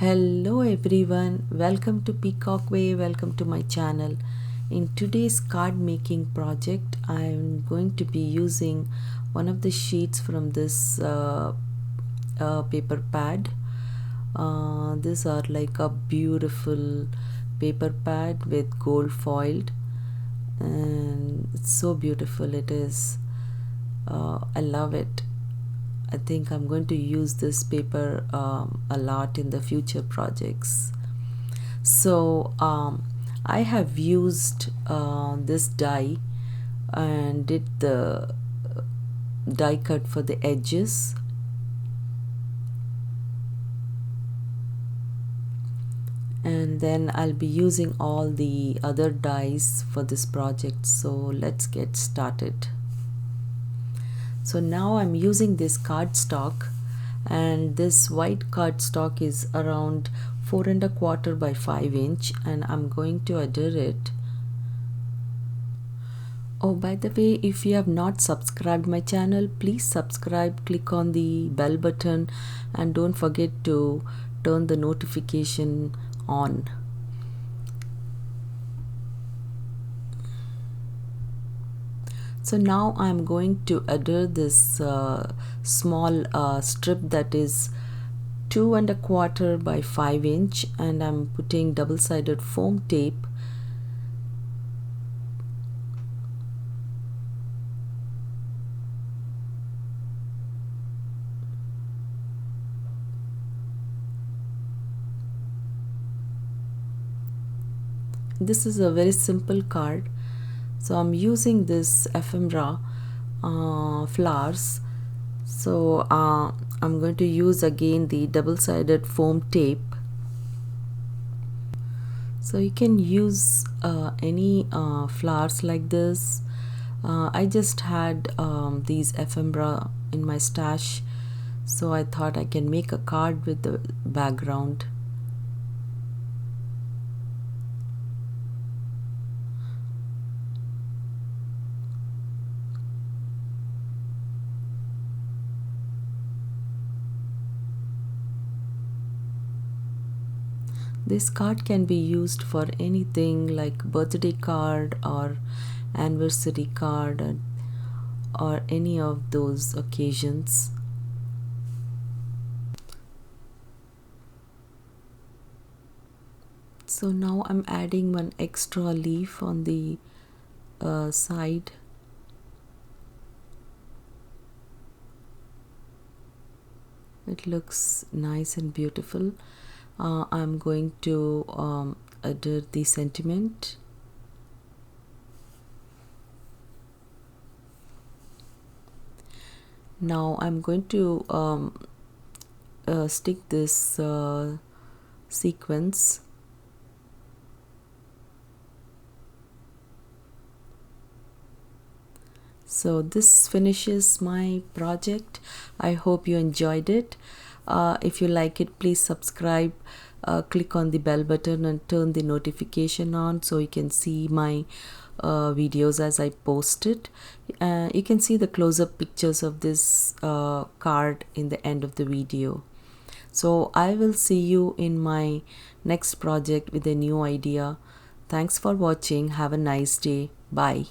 Hello everyone, welcome to Peacock Way, welcome to my channel. In today's card making project, I'm going to be using one of the sheets from this paper pad. These are like a beautiful paper pad with gold foiled, and it's so beautiful. It is. I love it. I think I'm going to use this paper a lot in the future projects. So I have used this die and did the die cut for the edges. And then I'll be using all the other dies for this project. So let's get started. So now I'm using this cardstock, and this white cardstock is around 4¼ by 5 inch, and I'm going to adhere it. Oh, by the way, if you have not subscribed my channel, please subscribe, click on the bell button, and don't forget to turn the notification on. So now I'm going to adhere this small strip that is 2¼ by 5 inch, and I'm putting double-sided foam tape. This is a very simple card. So I'm using this ephemera flowers. So I'm going to use again the double-sided foam tape. So you can use any flowers like this. I just had these ephemera in my stash, so I thought I can make a card with the background. This card can be used for anything like birthday card or anniversary card or any of those occasions. So now I'm adding one extra leaf on the side. It looks nice and beautiful. I'm going to adhere the sentiment. Now I'm going to stick this sequence. So this finishes my project. I hope you enjoyed it. If you like it, please subscribe, click on the bell button and turn the notification on so you can see my videos as I post it. You can see the close-up pictures of this card in the end of the video. So I will see you in my next project with a new idea. Thanks for watching. Have a nice day. Bye.